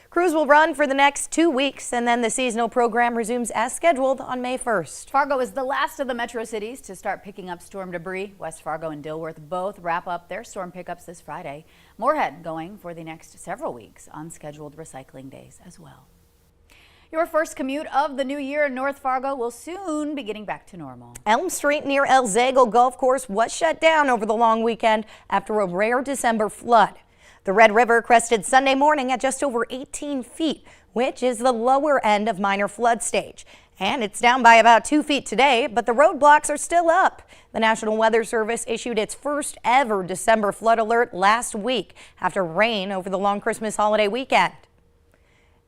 Crews will run for the next 2 weeks, and then the seasonal program resumes as scheduled on May 1st. Fargo is the last of the metro cities to start picking up storm debris. West Fargo and Dilworth both wrap up their storm pickups this Friday. Moorhead going for the next several weeks on scheduled recycling days as well. Your first commute of the new year in North Fargo will soon be getting back to normal. Elm Street near El Zago Golf Course was shut down over the long weekend after a rare December flood. The Red River crested Sunday morning at just over 18 feet, which is the lower end of minor flood stage. And it's down by about 2 feet today, but the roadblocks are still up. The National Weather Service issued its first ever December flood alert last week after rain over the long Christmas holiday weekend.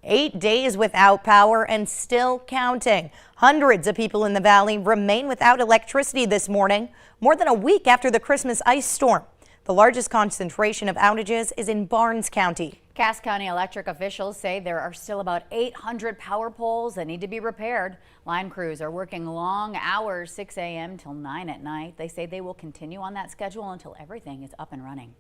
8 days without power and still counting. Hundreds of people in the valley remain without electricity this morning, more than a week after the Christmas ice storm. The largest concentration of outages is in Barnes County. Cass County electric officials say there are still about 800 power poles that need to be repaired. Line crews are working long hours, 6 a.m. till 9 at night. They say they will continue on that schedule until everything is up and running.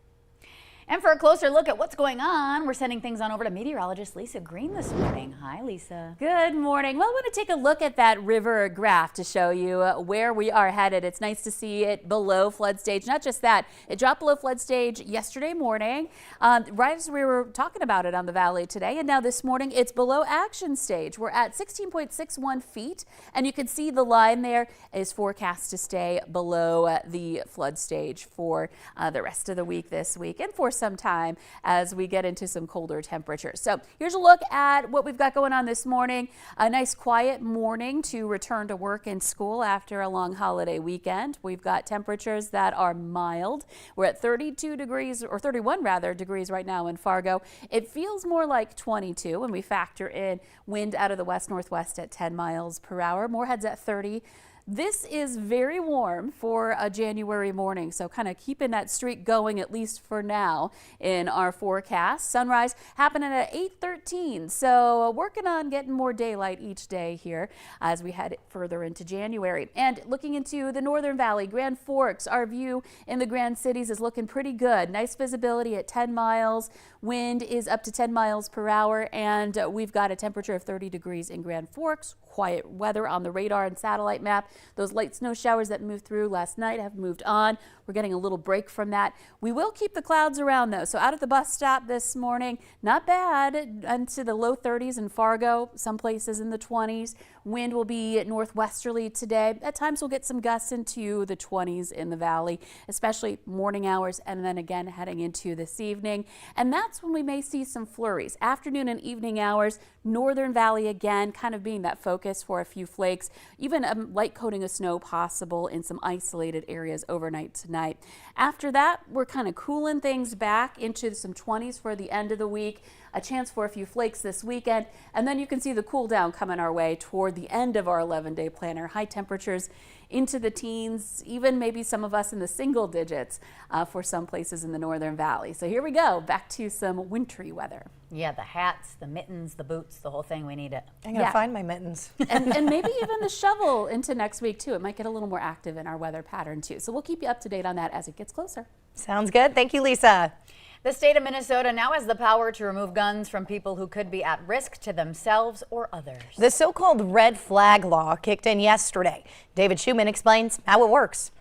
And for a closer look at what's going on, we're sending things on over to meteorologist Lisa Green this morning. Hi, Lisa. Good morning. Well, I want to take a look at that river graph to show you where we are headed. It's nice to see it below flood stage. Not just that, it dropped below flood stage yesterday morning, right as we were talking about it on the valley today. And now this morning, it's below action stage. We're at 16.61 feet, and you can see the line there is forecast to stay below the flood stage for the rest of the week this week and for some time as we get into some colder temperatures. So here's a look at what we've got going on this morning. A nice quiet morning to return to work and school after a long holiday weekend. We've got temperatures that are mild. We're at 32 degrees or 31 rather degrees right now in Fargo. It feels more like 22 when we factor in wind out of the west-northwest at 10 miles per hour. Moorhead's at 30. This is very warm for a January morning, so kind of keeping that streak going at least for now in our forecast. Sunrise happening at 8:13, so working on getting more daylight each day here as we head further into January. And looking into the Northern Valley, Grand Forks, our view in the Grand Cities is looking pretty good. Nice visibility at 10 miles. Wind is up to 10 miles per hour, and we've got a temperature of 30 degrees in Grand Forks. Quiet weather on the radar and satellite map. Those light snow showers that moved through last night have moved on. We're getting a little break from that. We will keep the clouds around though. So out at the bus stop this morning, not bad, into the low 30s in Fargo, some places in the 20s. Wind will be northwesterly today. At times we'll get some gusts into the 20s in the valley, especially morning hours and then again heading into this evening. And that's when we may see some flurries. Afternoon and evening hours, Northern Valley again kind of being that focus for a few flakes, even a light coating of snow possible in some isolated areas overnight tonight. After that, we're kind of cooling things back into some 20s for the end of the week. A chance for a few flakes this weekend, and then you can see the cool down coming our way toward the end of our 11-day planner. High temperatures into the teens, even maybe some of us in the single digits for some places in the Northern Valley. So here we go, back to some wintry weather. Yeah, the hats, the mittens, the boots, the whole thing, we need it. I'm gonna find my mittens. and maybe even the shovel into next week too. It might get a little more active in our weather pattern too. So we'll keep you up to date on that as it gets closer. Sounds good. Thank you, Lisa. The state of Minnesota now has the power to remove guns from people who could be at risk to themselves or others. The so-called red flag law kicked in yesterday. David Schuman explains how it works.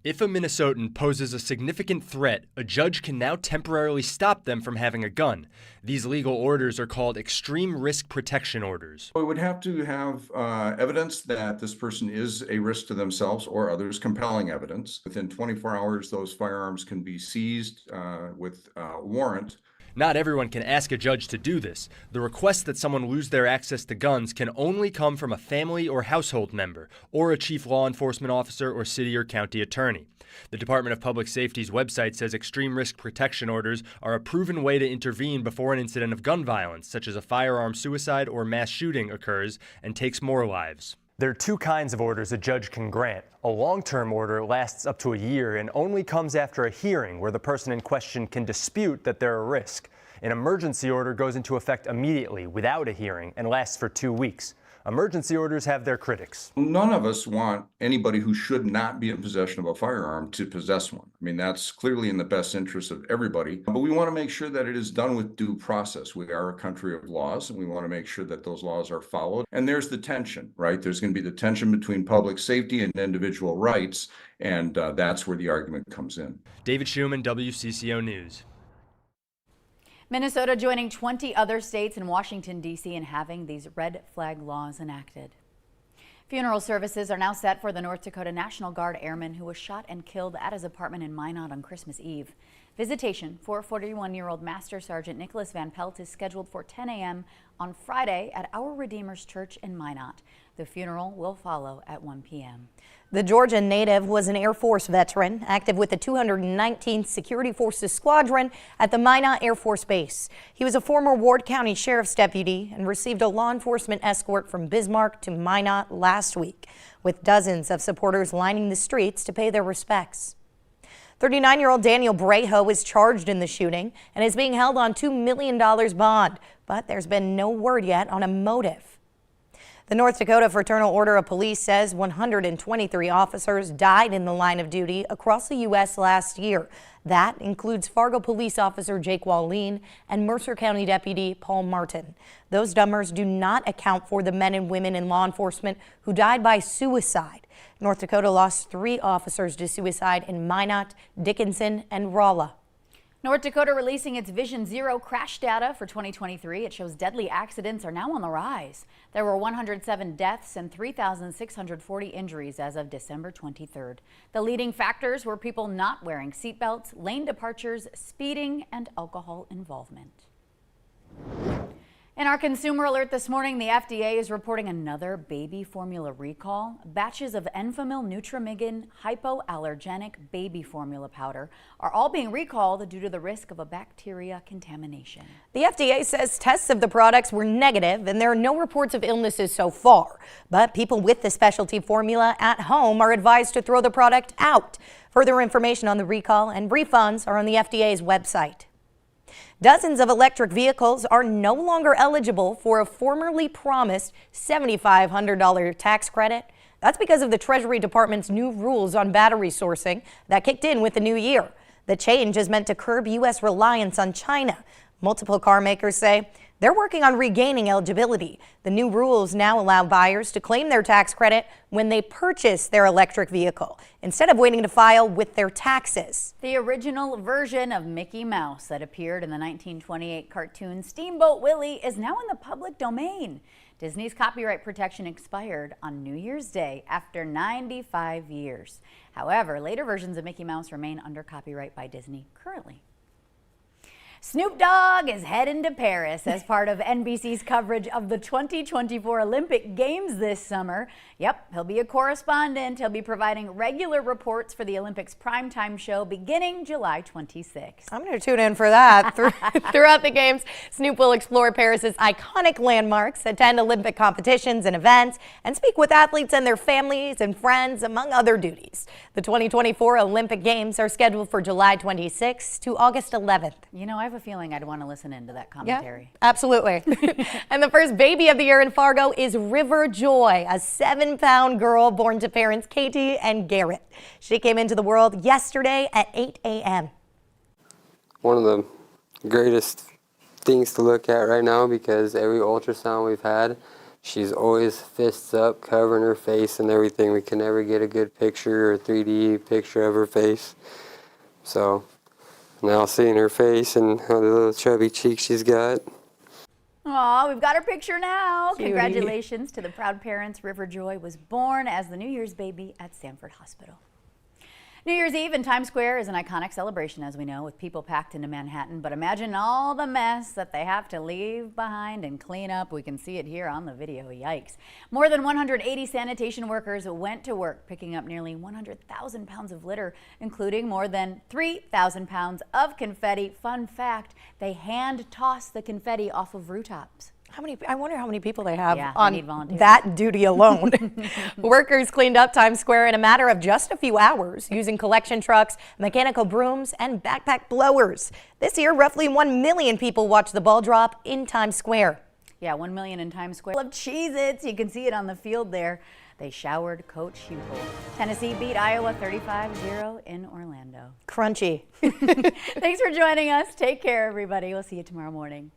If a Minnesotan poses a significant threat, a judge can now temporarily stop them from having a gun. These legal orders are called extreme risk protection orders. We would have to have evidence that this person is a risk to themselves or others, compelling evidence. Within 24 hours, those firearms can be seized with warrant. Not everyone can ask a judge to do this. The request that someone lose their access to guns can only come from a family or household member, or a chief law enforcement officer or city or county attorney. The Department of Public Safety's website says extreme risk protection orders are a proven way to intervene before an incident of gun violence, such as a firearm suicide or mass shooting occurs, and takes more lives. There are two kinds of orders a judge can grant. A long-term order lasts up to a year and only comes after a hearing where the person in question can dispute that they're a risk. An emergency order goes into effect immediately without a hearing and lasts for 2 weeks. emergency orders have their critics. None of us want anybody who should not be in possession of a firearm to possess one. I mean, that's clearly in the best interest of everybody, but we want to make sure that it is done with due process. We are a country of laws, and we want to make sure that those laws are followed. And there's the tension, right? There's going to be the tension between public safety and individual rights, and that's where the argument comes in. David Schumann, WCCO News. Minnesota joining 20 other states and Washington, D.C. in having these red flag laws enacted. Funeral services are now set for the North Dakota National Guard airman who was shot and killed at his apartment in Minot on Christmas Eve. Visitation for 41-year-old Master Sergeant Nicholas Van Pelt is scheduled for 10 a.m. on Friday at Our Redeemer's Church in Minot. The funeral will follow at 1 p.m. The Georgia native was an Air Force veteran, active with the 219th Security Forces Squadron at the Minot Air Force Base. He was a former Ward County Sheriff's deputy and received a law enforcement escort from Bismarck to Minot last week, with dozens of supporters lining the streets to pay their respects. 39-year-old Daniel Brejo is charged in the shooting and is being held on $2 million bond, but there's been no word yet on a motive. The North Dakota Fraternal Order of Police says 123 officers died in the line of duty across the U.S. last year. That includes Fargo police officer Jake Wallin and Mercer County Deputy Paul Martin. Those numbers do not account for the men and women in law enforcement who died by suicide. North Dakota lost 3 officers to suicide in Minot, Dickinson, and Rolla. North Dakota releasing its Vision Zero crash data for 2023. It shows deadly accidents are now on the rise. There were 107 deaths and 3,640 injuries as of December 23rd. The leading factors were people not wearing seatbelts, lane departures, speeding, and alcohol involvement. In our consumer alert this morning, the FDA is reporting another baby formula recall. Batches of Enfamil Nutrimigin hypoallergenic baby formula powder are all being recalled due to the risk of a bacteria contamination. The FDA says tests of the products were negative and there are no reports of illnesses so far. But people with the specialty formula at home are advised to throw the product out. Further information on the recall and refunds are on the FDA's website. Dozens of electric vehicles are no longer eligible for a formerly promised $7,500 tax credit. That's because of the Treasury Department's new rules on battery sourcing that kicked in with the new year. The change is meant to curb U.S. reliance on China. Multiple car makers say they're working on regaining eligibility. The new rules now allow buyers to claim their tax credit when they purchase their electric vehicle, instead of waiting to file with their taxes. The original version of Mickey Mouse that appeared in the 1928 cartoon Steamboat Willie is now in the public domain. Disney's copyright protection expired on New Year's Day after 95 years. However, later versions of Mickey Mouse remain under copyright by Disney currently. Snoop Dogg is heading to Paris as part of NBC's coverage of the 2024 Olympic Games this summer. Yep, he'll be a correspondent. He'll be providing regular reports for the Olympics primetime show beginning July 26th. I'm going to tune in for that. Throughout the games, Snoop will explore Paris's iconic landmarks, attend Olympic competitions and events, and speak with athletes and their families and friends, among other duties. The 2024 Olympic Games are scheduled for July 26th to August 11th. You know, I have a feeling I'd want to listen into that commentary. Yeah, absolutely. And the first baby of the year in Fargo is River Joy, a 7-pound girl born to parents Katie and Garrett. She came into the world yesterday at 8 a.m. One of the greatest things to look at right now, because every ultrasound we've had, she's always fists up, covering her face and everything. We can never get a good picture or 3D picture of her face. So now seeing her face and how the little chubby cheeks she's got. Aw, we've got her picture now. Cutie. Congratulations to the proud parents. River Joy was born as the New Year's baby at Sanford Hospital. New Year's Eve in Times Square is an iconic celebration, as we know, with people packed into Manhattan. But imagine all the mess that they have to leave behind and clean up. We can see it here on the video. Yikes. More than 180 sanitation workers went to work picking up nearly 100,000 pounds of litter, including more than 3,000 pounds of confetti. Fun fact, they hand toss the confetti off of rooftops. I wonder how many people they have Yeah, they on need volunteers. that duty alone. Workers cleaned up Times Square in a matter of just a few hours using collection trucks, mechanical brooms, and backpack blowers. This year, roughly 1 million people watched the ball drop in Times Square. Yeah, 1 million in Times Square. Love Cheez-Its. You can see it on the field there. They showered Coach Hubel. Tennessee beat Iowa 35-0 in Orlando. Crunchy. Thanks for joining us. Take care, everybody. We'll see you tomorrow morning.